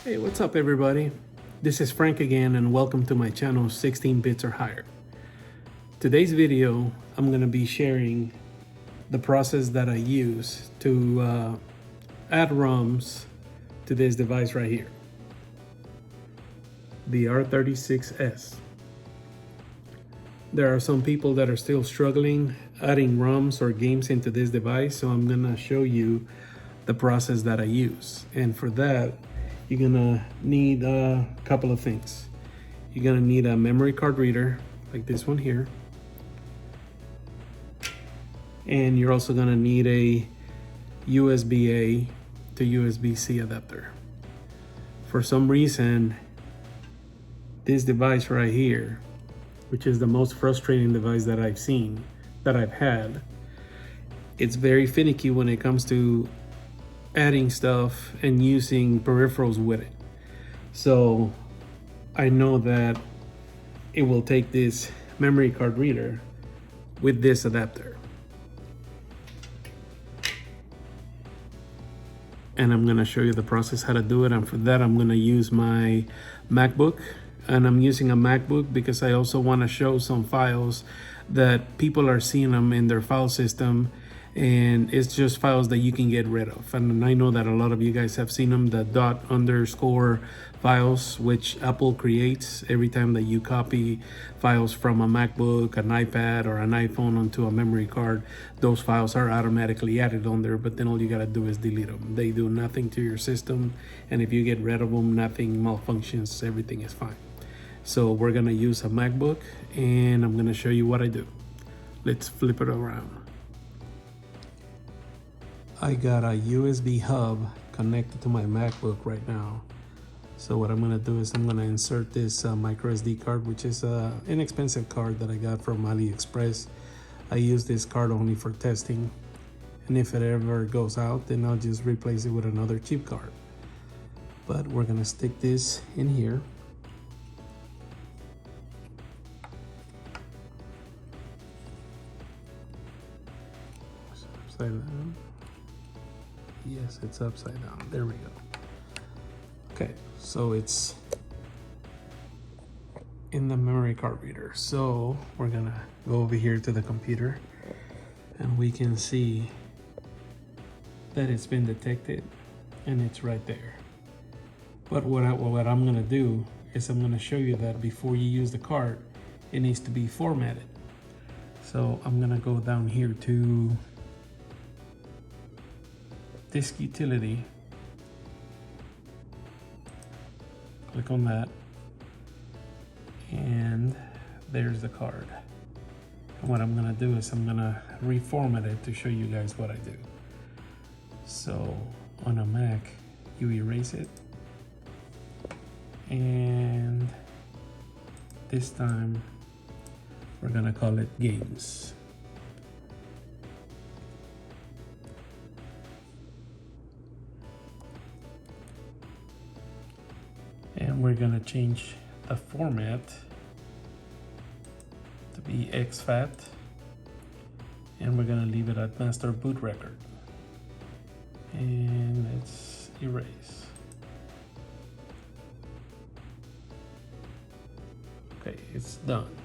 Hey, what's up everybody? This is Frank again and welcome to my channel 16 bits or higher. Today's video, I'm going to be sharing the process that I use to add ROMs to this device right here, the R36S. There are some people that are still struggling adding ROMs or games into this device, so I'm going to show you the process that I use. And for that, you're gonna need a couple of things. You're gonna need a memory card reader like this one here. And you're also gonna need a USB-A to USB-C adapter. For some reason, this device right here, which is the most frustrating device that I've had, it's very finicky when it comes to adding stuff and using peripherals with it. So I know that it will take this memory card reader with this adapter. And I'm gonna show you the process how to do it. And for that, I'm gonna use my MacBook. And I'm using a MacBook because I also wanna show some files that people are seeing them in their file system, and it's just files that you can get rid of. And I know that a lot of you guys have seen them, the ._ files, which Apple creates every time that you copy files from a MacBook, an iPad, or an iPhone onto a memory card. Those files are automatically added on there, but then all you gotta do is delete them. They do nothing to your system, and if you get rid of them, nothing malfunctions, everything is fine. So we're gonna use a MacBook, and I'm gonna show you what I do. Let's flip it around. I got a USB hub connected to my MacBook right now. So what I'm gonna do is I'm gonna insert this micro SD card, which is an inexpensive card that I got from AliExpress. I use this card only for testing, and if it ever goes out, then I'll just replace it with another cheap card. But we're gonna stick this in here. Upside down. Yes, it's upside down. There we go. Okay, so it's in the memory card reader. So we're gonna go over here to the computer, and we can see that it's been detected and it's right there. But what I'm gonna do is I'm gonna show you that before you use the card, it needs to be formatted. So I'm gonna go down here to disk utility, click on that, and there's the card. And what I'm gonna do is I'm gonna reformat it to show you guys what I do. So on a Mac, you erase it, and this time we're gonna call it games. And we're gonna change the format to be exFAT, and we're gonna leave it at master boot record. And let's erase. Okay, it's done.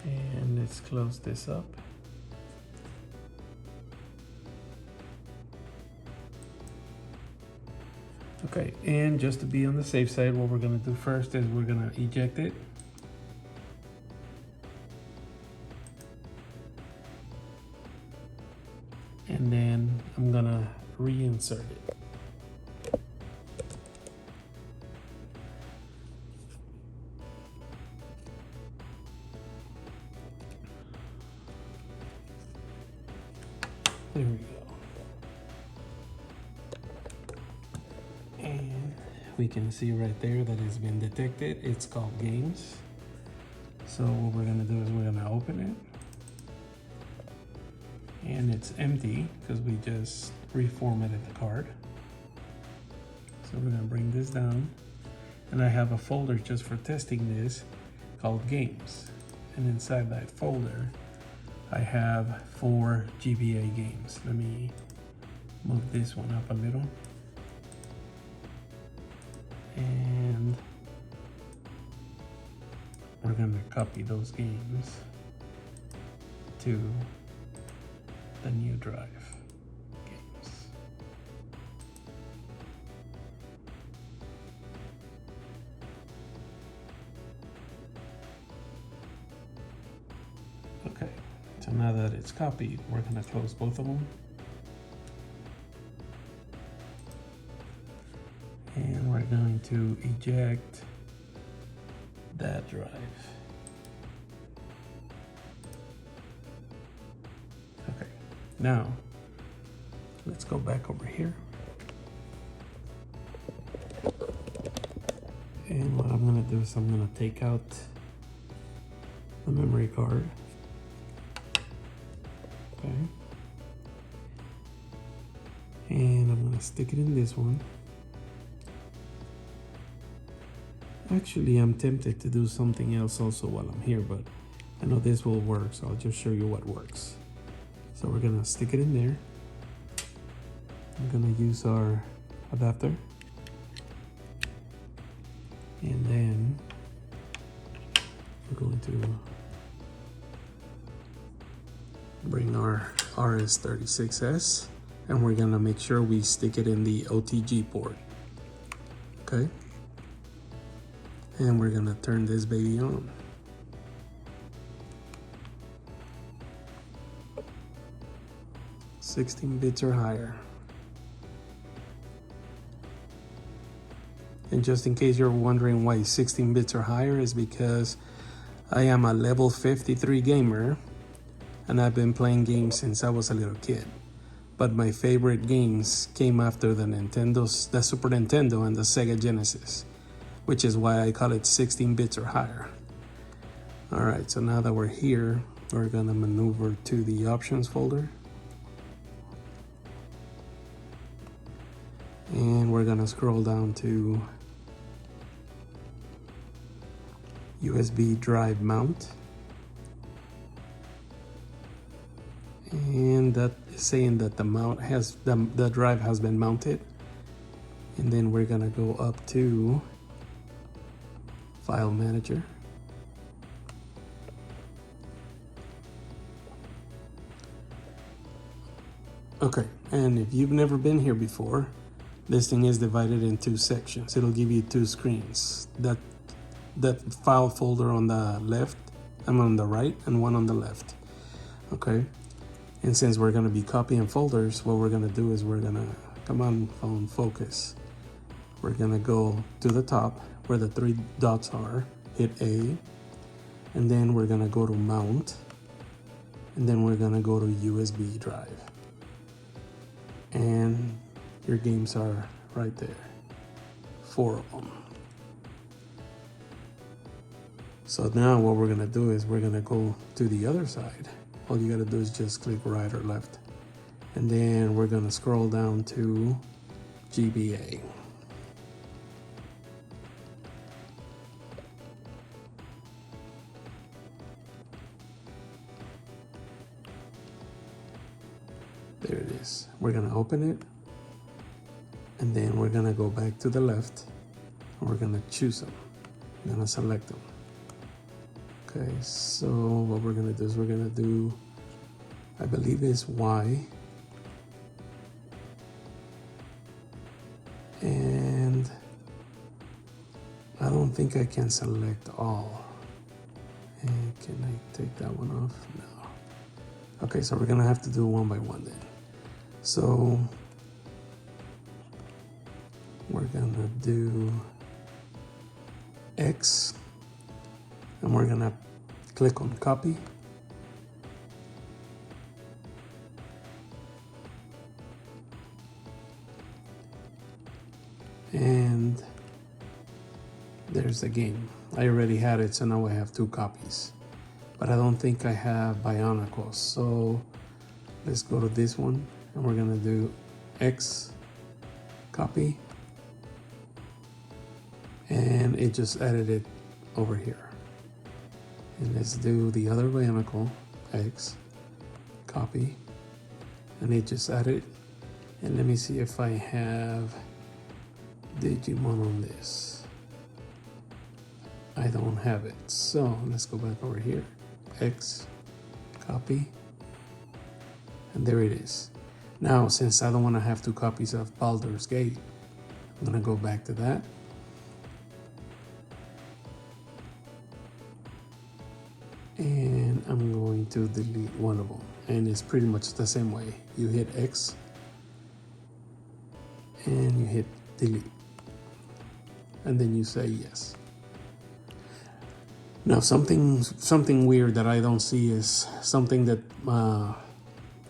And let's close this up. Okay, and just to be on the safe side, what we're gonna do first is we're gonna eject it. And then I'm gonna reinsert it. There we go. And we can see right there that it's been detected. It's called games. So what we're gonna do is we're gonna open it. And it's empty because we just reformatted the card. So we're gonna bring this down. And I have a folder just for testing this called games. And inside that folder, I have 4 GBA games. Let me move this one up a little, and we're gonna copy those games to the new drive. Games. Okay, so now that it's copied, we're gonna close both of them. And we're going to eject that drive. Okay, now let's go back over here. And what I'm gonna do is I'm gonna take out the memory card. Okay. And I'm gonna stick it in this one. Actually, I'm tempted to do something else also while I'm here, but I know this will work, so I'll just show you what works. So we're gonna stick it in there. I'm gonna use our adapter. And then we're going to bring our RS36S, and we're gonna make sure we stick it in the OTG port. Okay. And we're gonna turn this baby on. "16 bits or higher." And just in case you're wondering why 16 bits or higher, is because I am a level 53 gamer, and I've been playing games since I was a little kid. But my favorite games came after the Super Nintendo and the Sega Genesis, which is why I call it 16 bits or higher. All right, so now that we're here, we're gonna maneuver to the options folder. And we're gonna scroll down to USB drive mount. And that is saying that the drive has been mounted. And then we're gonna go up to File Manager. Okay, and if you've never been here before, this thing is divided in two sections. It'll give you two screens. That file folder on the left, and on the right, and one on the left. Okay, and since we're gonna be copying folders, what we're gonna do is we're gonna, come on phone, focus. We're gonna go to the top where the three dots are, hit A, and then we're gonna go to Mount, and then we're gonna go to USB drive. And your games are right there, 4 of them. So now what we're gonna do is we're gonna go to the other side. All you gotta do is just click right or left. And then we're gonna scroll down to GBA. There it is. We're gonna open it, and then we're gonna go back to the left, and we're gonna choose them. We're gonna select them. Okay, so what we're gonna do is we're gonna do, I believe it's Y, and I don't think I can select all. And can I take that one off? No. Okay, so we're gonna have to do one by one then. So we're gonna do X, and we're gonna click on copy. And there's the game. I already had it, so now I have 2 copies. But I don't think I have Bionicles, so let's go to this one, and we're gonna do X, copy, and it just added it over here. And let's do the other Bionicle, X, copy, and it just added, And let me see if I have Digimon on this. I don't have it. So let's go back over here. X, copy. And there it is. Now, since I don't want to have 2 copies of Baldur's Gate, I'm going to go back to that. And I'm going to delete one of them. And it's pretty much the same way. You hit X and you hit delete. And then you say yes. Now, something weird that I don't see is something that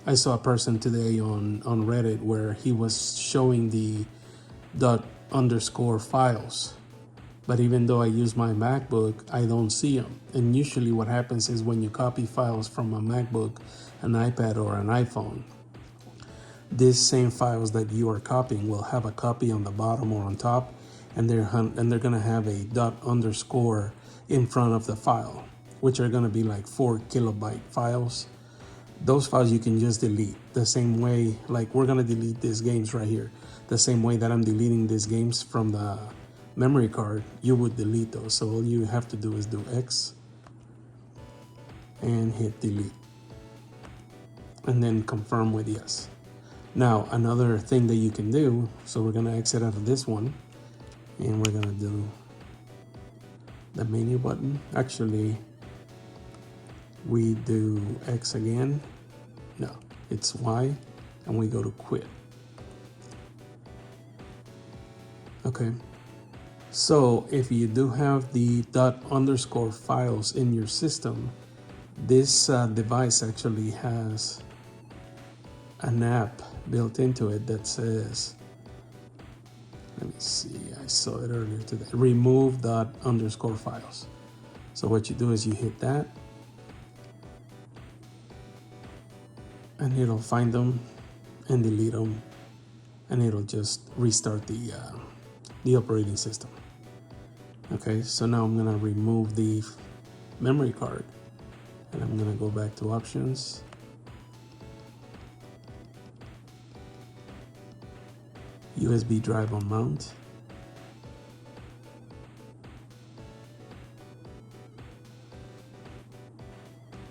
I saw a person today on Reddit where he was showing the ._ files. But even though I use my MacBook, I don't see them. And usually what happens is when you copy files from a MacBook, an iPad, or an iPhone, these same files that you are copying will have a copy on the bottom or on top, and they're gonna have a ._ in front of the file, which are gonna be like 4 kilobyte files. Those files you can just delete the same way, like we're gonna delete these games right here. The same way that I'm deleting these games from the memory card, you would delete those. So all you have to do is do X and hit delete. And then confirm with yes. Now, another thing that you can do, so we're gonna exit out of this one and we're gonna do the menu button. Actually, we do X again. No, it's Y, and we go to quit. Okay, so if you do have the ._ files in your system, this device actually has an app built into it that says, let me see, I saw it earlier today, remove ._ files. So what you do is you hit that, and it'll find them and delete them, and it'll just restart the operating system. Okay, so now I'm gonna remove the memory card, and I'm gonna go back to options. USB drive on mount.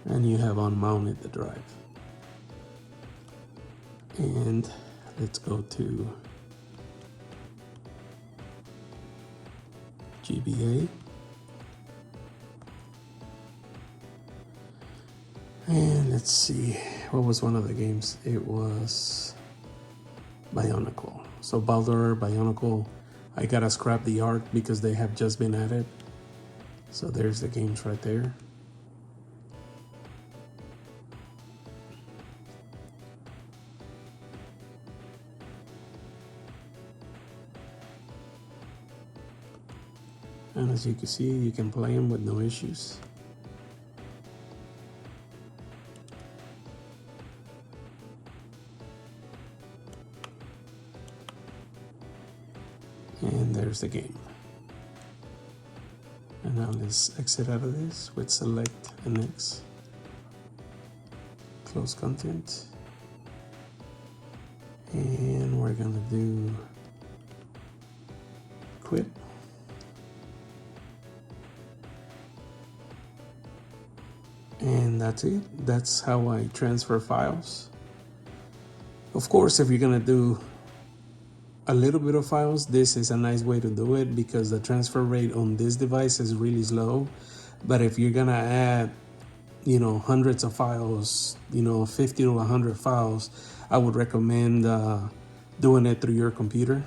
And you have unmounted the drive. And let's go to GBA. And let's see, what was one of the games? It was Bionicle. So Baldur, Bionicle, I gotta scrap the art because they have just been added. So there's the games right there. And as you can see, you can play them with no issues. And there's the game. And now let's exit out of this with select and X. Close content. And we're gonna do quit. And that's it. That's how I transfer files. Of course, if you're gonna do a little bit of files, this is a nice way to do it because the transfer rate on this device is really slow. But if you're gonna add, hundreds of files, 50 to 100 files, I would recommend doing it through your computer,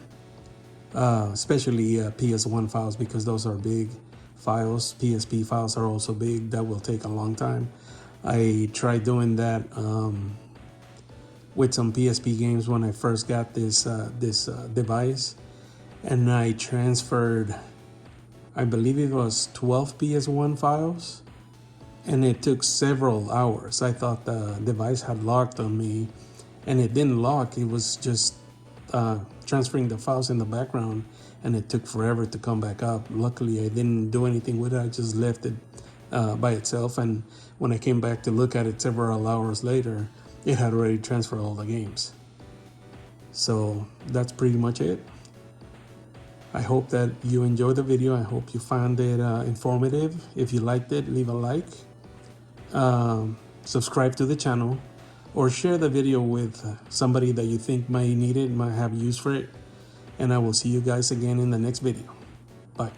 especially PS1 files, because those are big files. PSP files are also big. That will take a long time. I tried doing that with some PSP games when I first got this device, and I transferred, I believe it was 12 PS1 files, and it took several hours. I thought the device had locked on me, and it didn't lock. It was just transferring the files in the background, and it took forever to come back up. Luckily, I didn't do anything with it. I just left it by itself, and when I came back to look at it several hours later, it had already transferred all the games. So that's pretty much it. I hope that you enjoyed the video. I hope you found it informative. If you liked it, leave a like, subscribe to the channel, or share the video with somebody that you think might need it, might have use for it. And I will see you guys again in the next video. Bye.